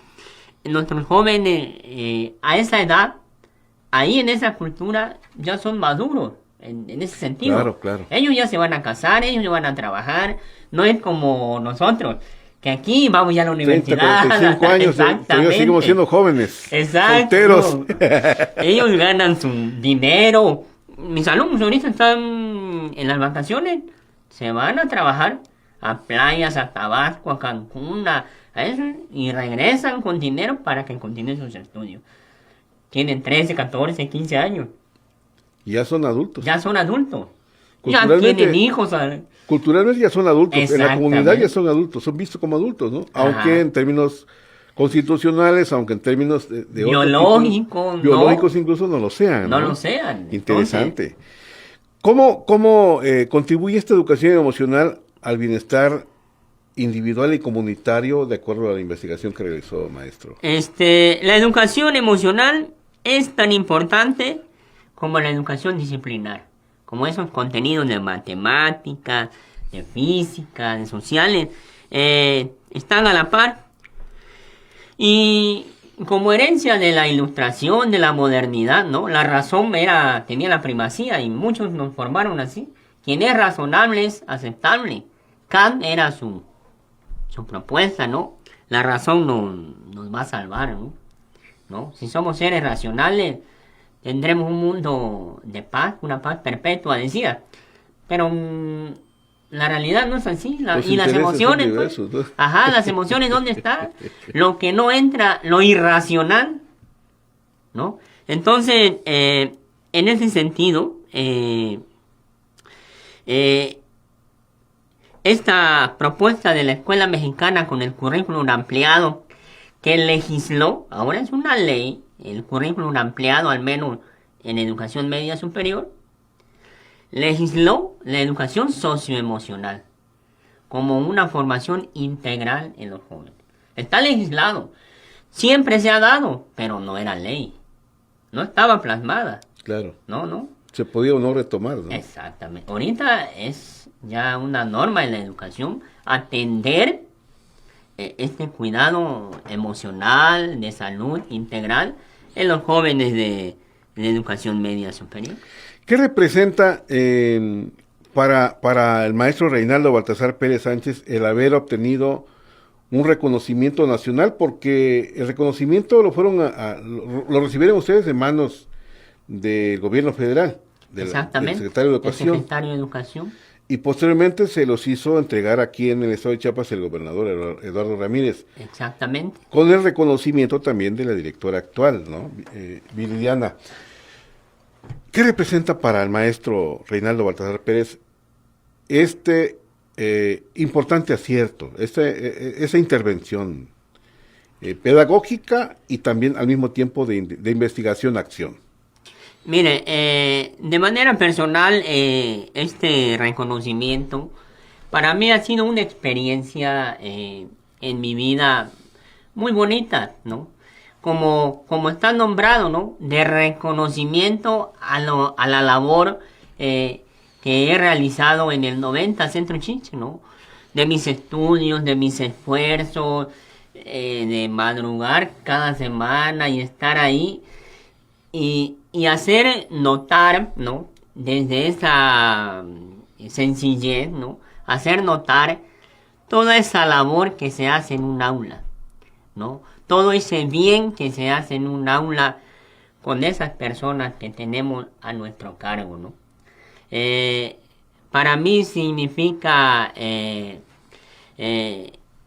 nuestros jóvenes a esa edad, ahí en esa cultura, ya son maduros en ese sentido. Claro, claro. Ellos ya se van a casar, ellos ya van a trabajar, no es como nosotros, que aquí vamos ya a la 30, universidad. 45 años, todavía seguimos siendo jóvenes. Exacto. Solteros. Ellos ganan su dinero. Mis alumnos ahorita están en las vacaciones, se van a trabajar a playas, a Tabasco, a Cancún, a eso, y regresan con dinero para que continúen sus estudios. Tienen 13, 14, 15 años. Ya son adultos. Ya son adultos. Ya Culturalmente- tienen hijos. Culturalmente ya son adultos. En la Exactamente. comunidad ya son adultos. Son vistos como adultos, ¿no? Ajá. Aunque en términos constitucionales, aunque en términos de otro Biológicos, tipo, biológicos incluso no lo sean. No lo sean. Interesante. ¿Cómo contribuye esta educación emocional al bienestar individual y comunitario de acuerdo a la investigación que realizó, maestro? La educación emocional es tan importante como la educación disciplinar, como esos contenidos de matemática, de física, de sociales, están a la par. Y como herencia de la ilustración, de la modernidad, ¿no? La razón tenía la primacía y muchos nos formaron así. Quien es razonable es aceptable. Kant era su propuesta, ¿no? La razón nos va a salvar, ¿no? Si somos seres racionales, tendremos un mundo de paz, una paz perpetua, decía. Pero la realidad no es así. Y las intereses emociones, son pues, diversos, ¿no? ajá, las emociones, ¿dónde están? Lo que no entra, lo irracional, ¿no? Entonces, en ese sentido, esta propuesta de la escuela mexicana con el currículum ampliado que legisló, ahora es una ley, el currículum ampliado al menos en educación media superior, legisló la educación socioemocional como una formación integral en los jóvenes. Está legislado, siempre se ha dado, pero no era ley, no estaba plasmada, Claro. no. Se podía o no retomar, ¿no? Exactamente. Ahorita es ya una norma en la educación atender este cuidado emocional, de salud integral en los jóvenes de educación media superior. ¿Qué representa para el maestro Reinaldo Baltasar Pérez Sánchez el haber obtenido un reconocimiento nacional? Porque el reconocimiento lo recibieron ustedes de manos del gobierno federal, del Exactamente. secretario de El Educación, secretario de Educación. y posteriormente se los hizo entregar aquí en el estado de Chiapas el gobernador Eduardo Ramírez, Exactamente. con el reconocimiento también de la directora actual, ¿no? Viridiana. ¿Qué representa para el maestro Reinaldo Baltasar Pérez este importante acierto, esa intervención pedagógica y también al mismo tiempo de investigación-acción? Mire, de manera personal, este reconocimiento para mí ha sido una experiencia en mi vida muy bonita, ¿no? Como está nombrado, ¿no? De reconocimiento a la labor que he realizado en el 90 Centro Chinche, ¿no? De mis estudios, de mis esfuerzos, de madrugar cada semana y estar ahí y hacer notar, ¿no? Desde esa sencillez, ¿no? Hacer notar toda esa labor que se hace en un aula, ¿no? Todo ese bien que se hace en un aula con esas personas que tenemos a nuestro cargo, ¿no? Para mí significa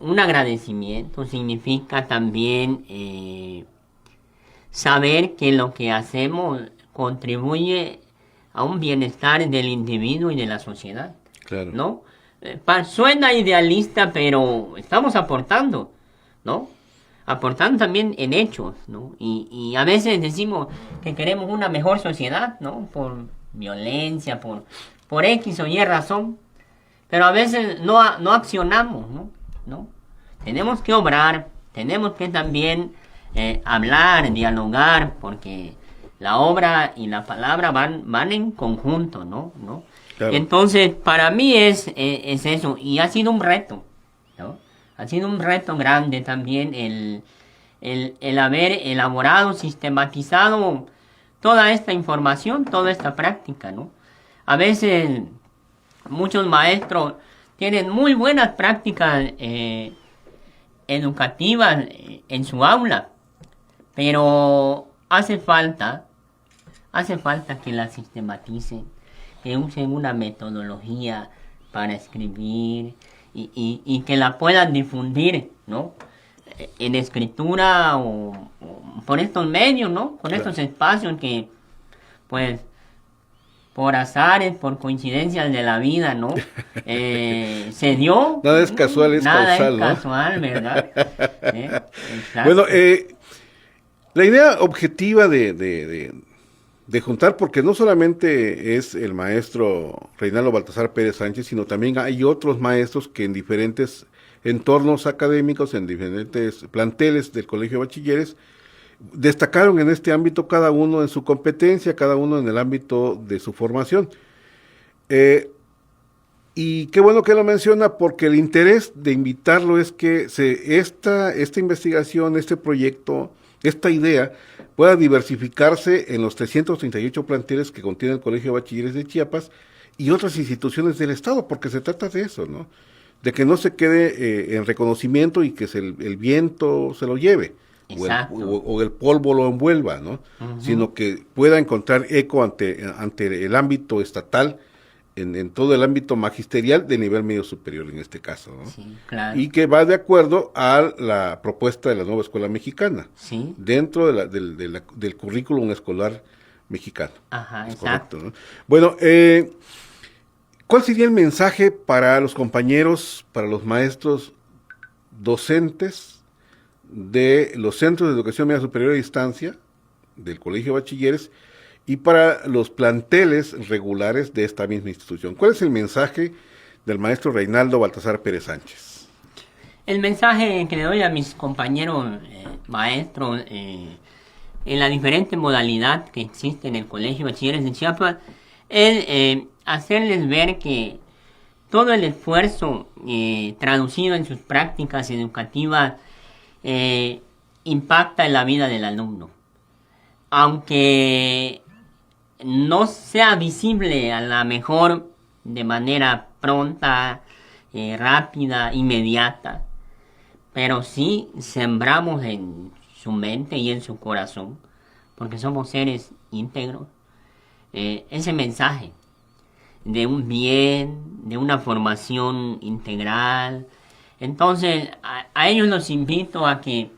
un agradecimiento significa también saber que lo que hacemos contribuye a un bienestar del individuo y de la sociedad. Claro. ¿No? Suena idealista, pero estamos aportando, ¿no? Aportando también en hechos, ¿no? Y a veces decimos que queremos una mejor sociedad, ¿no? Por violencia, por X o Y razón, pero a veces no accionamos, ¿no? Tenemos que obrar, tenemos que también hablar, dialogar, porque la obra y la palabra van en conjunto, ¿no? Claro. Entonces, para mí es eso, y ha sido un reto, ¿no? Ha sido un reto grande también el haber elaborado, sistematizado toda esta información, toda esta práctica, ¿no? A veces muchos maestros tienen muy buenas prácticas educativas en su aula, pero hace falta que las sistematicen, que usen una metodología para escribir y que la puedan difundir, ¿no? En escritura o por estos medios, ¿no? Con estos espacios que, pues, por azares, por coincidencias de la vida, ¿no? Se dio. Nada es casual, es nada causal, es ¿no? casual, ¿verdad? Bueno, la idea objetiva de juntar, porque no solamente es el maestro Reinaldo Baltasar Pérez Sánchez, sino también hay otros maestros que en diferentes entornos académicos, en diferentes planteles del Colegio de Bachilleres, destacaron en este ámbito, cada uno en su competencia, cada uno en el ámbito de su formación. Y qué bueno que lo menciona, porque el interés de invitarlo es que esta investigación, este proyecto, esta idea pueda diversificarse en los 338 planteles que contiene el Colegio de Bachilleres de Chiapas y otras instituciones del Estado, porque se trata de eso, ¿no? De que no se quede en reconocimiento y que el viento se lo lleve, o el polvo lo envuelva, ¿no? Uh-huh. Sino que pueda encontrar eco ante el ámbito estatal, en todo el ámbito magisterial de nivel medio superior en este caso, ¿no? Sí, claro. Y que va de acuerdo a la propuesta de la nueva escuela mexicana, sí, dentro del currículum escolar mexicano. Ajá, exacto. Correcto, ¿no? Bueno, ¿cuál sería el mensaje para los compañeros, para los maestros docentes de los centros de educación media superior a distancia del Colegio de Bachilleres y para los planteles regulares de esta misma institución? ¿Cuál es el mensaje del maestro Reinaldo Baltasar Pérez Sánchez? El mensaje que le doy a mis compañeros maestros en la diferente modalidad que existe en el Colegio de Bachilleres de Chiapas es hacerles ver que todo el esfuerzo traducido en sus prácticas educativas impacta en la vida del alumno. Aunque no sea visible a la mejor de manera pronta, rápida, inmediata, pero sí sembramos en su mente y en su corazón, porque somos seres íntegros, ese mensaje de un bien, de una formación integral. Entonces a ellos los invito a que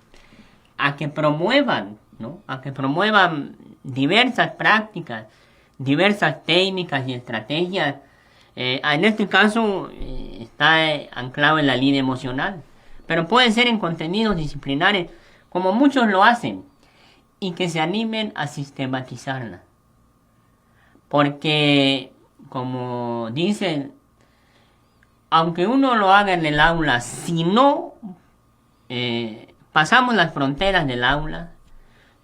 promuevan, ¿no? A que promuevan diversas prácticas, diversas técnicas y estrategias. En este caso está anclado en la línea emocional, pero puede ser en contenidos disciplinares, como muchos lo hacen, y que se animen a sistematizarla. Porque, como dicen, aunque uno lo haga en el aula, si no pasamos las fronteras del aula,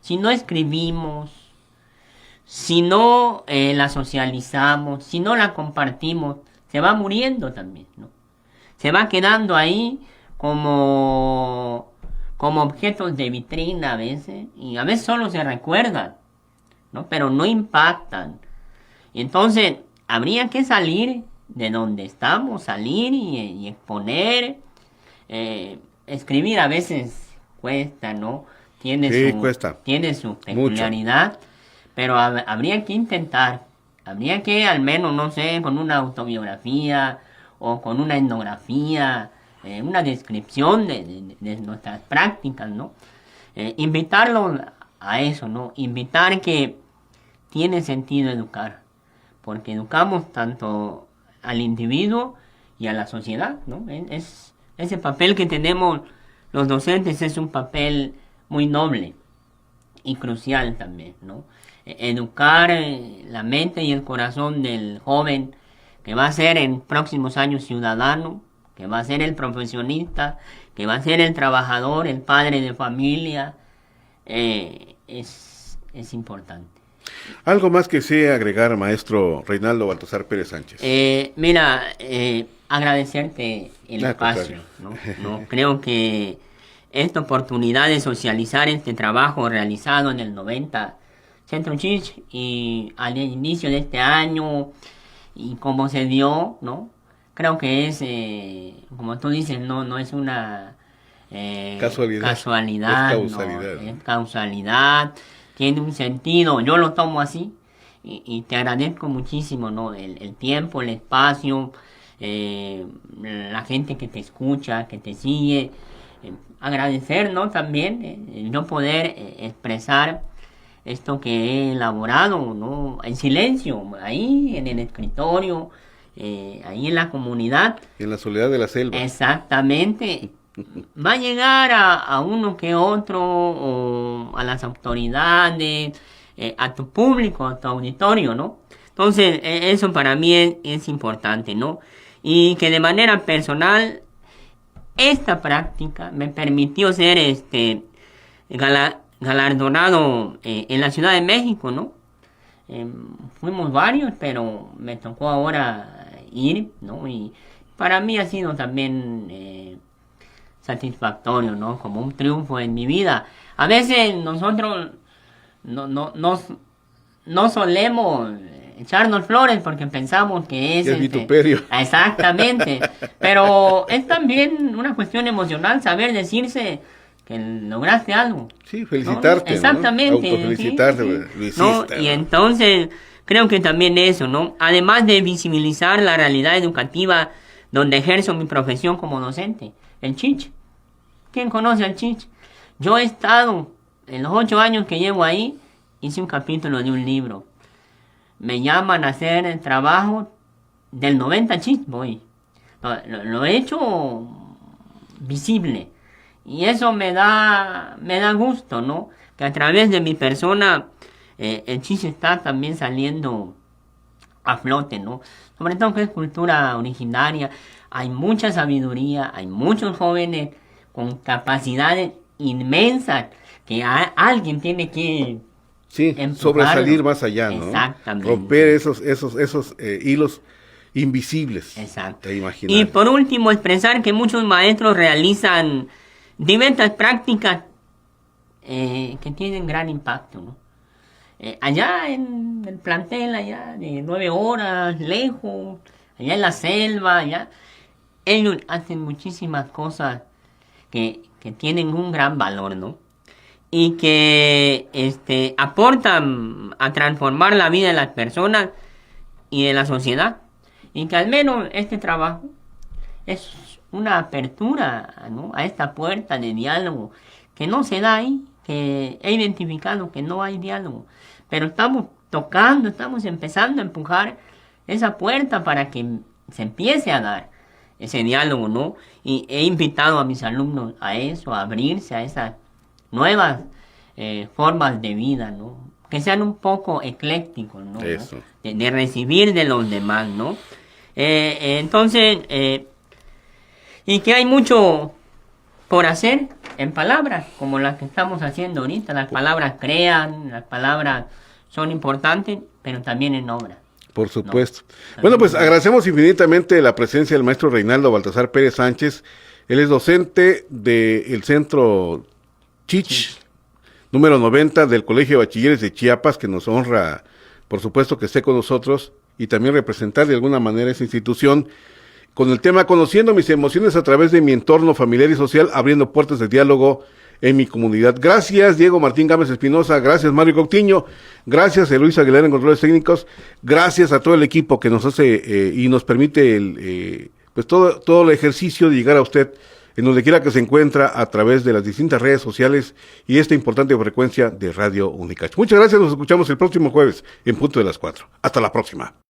si no escribimos, si no la socializamos, si no la compartimos, se va muriendo también, ¿no? Se va quedando ahí como objetos de vitrina a veces, y a veces solo se recuerdan, ¿no? Pero no impactan. Y entonces habría que salir de donde estamos, salir y exponer. Escribir a veces cuesta, ¿no? Cuesta. Tiene su peculiaridad, mucho. Pero habría que intentar, habría que al menos, no sé, con una autobiografía o con una etnografía, una descripción de nuestras prácticas, ¿no? Invitarlos a eso, ¿no? Invitar que tiene sentido educar, porque educamos tanto al individuo y a la sociedad, ¿no? Ese papel que tenemos los docentes es un papel muy noble y crucial también, ¿no? Educar la mente y el corazón del joven que va a ser en próximos años ciudadano, que va a ser el profesionista, que va a ser el trabajador, el padre de familia, es importante. ¿Algo más que sea agregar, maestro Reinaldo Baltasar Pérez Sánchez? Mira, agradecerte el espacio, ¿no? Creo que esta oportunidad de socializar este trabajo realizado en el 90 Centro Chich y al inicio de este año y cómo se dio, ¿no? Creo que es, como tú dices, no es una casualidad, es causalidad. No, es causalidad, tiene un sentido, yo lo tomo así y te agradezco muchísimo, ¿no? El tiempo, el espacio, la gente que te escucha, que te sigue, agradecer, ¿no? También no poder expresar esto que he elaborado, ¿no? En silencio, ahí en el escritorio, ahí en la comunidad. En la soledad de la selva. Exactamente. Va a llegar a uno que otro, o a las autoridades, a tu público, a tu auditorio, ¿no? Entonces, eso para mí es importante, ¿no? Y que de manera personal, esta práctica me permitió ser galardonado en la Ciudad de México, ¿no? Fuimos varios, pero me tocó ahora ir, ¿no? Y para mí ha sido también satisfactorio, ¿no? Como un triunfo en mi vida. A veces nosotros no solemos echarnos flores porque pensamos que es vituperio. Exactamente, pero es también una cuestión emocional saber decirse que lograste algo. Sí, felicitarte, ¿no? Exactamente. ¿No? Autofelicitarte, sí. Lo hiciste, ¿no? Y entonces creo que también eso, ¿no? Además de visibilizar la realidad educativa donde ejerzo mi profesión como docente, el Chich. ¿Quién conoce al Chich? Yo he estado, en los 8 años que llevo ahí, hice un capítulo de un libro. Me llaman a hacer el trabajo del 90 Chich, voy. Lo he hecho visible. Y eso me da gusto, ¿no? Que a través de mi persona el Chich está también saliendo a flote, ¿no? Sobre todo que es cultura originaria. Hay mucha sabiduría, hay muchos jóvenes con capacidades inmensas que alguien tiene que sobresalir más allá, ¿no? Exactamente. Romper esos hilos invisibles. Exacto. Imaginarios. Y por último, expresar que muchos maestros realizan diversas prácticas que tienen gran impacto, ¿no? Allá en el plantel, allá de 9 horas, lejos, allá en la selva, allá, ellos hacen muchísimas cosas que tienen un gran valor, ¿no? Y que aportan a transformar la vida de las personas y de la sociedad. Y que al menos este trabajo es una apertura, ¿no? A esta puerta de diálogo que no se da ahí, que he identificado que no hay diálogo. Pero estamos tocando, estamos empezando a empujar esa puerta para que se empiece a dar ese diálogo, ¿no? Y he invitado a mis alumnos a eso, a abrirse a esas nuevas formas de vida, ¿no? Que sean un poco eclécticos, ¿no? Eso. De recibir de los demás, ¿no? Entonces, y que hay mucho por hacer en palabras, como las que estamos haciendo ahorita. Las palabras crean, las palabras son importantes, pero también en obra. Por supuesto. No, bueno, pues agradecemos infinitamente la presencia del maestro Reinaldo Baltasar Pérez Sánchez. Él es docente del Centro Chich, número 90 del Colegio de Bachilleres de Chiapas, que nos honra, por supuesto, que esté con nosotros y también representar de alguna manera esa institución con el tema Conociendo mis emociones a través de mi entorno familiar y social, abriendo puertas de diálogo en mi comunidad. Gracias, Diego Martín Gámez Espinosa, gracias, Mario Coutinho, gracias, Luis Aguilar en controles técnicos, gracias a todo el equipo que nos hace y nos permite pues todo el ejercicio de llegar a usted en donde quiera que se encuentra a través de las distintas redes sociales y esta importante frecuencia de Radio Unicach. Muchas gracias, nos escuchamos el próximo jueves en punto de las 4. Hasta la próxima.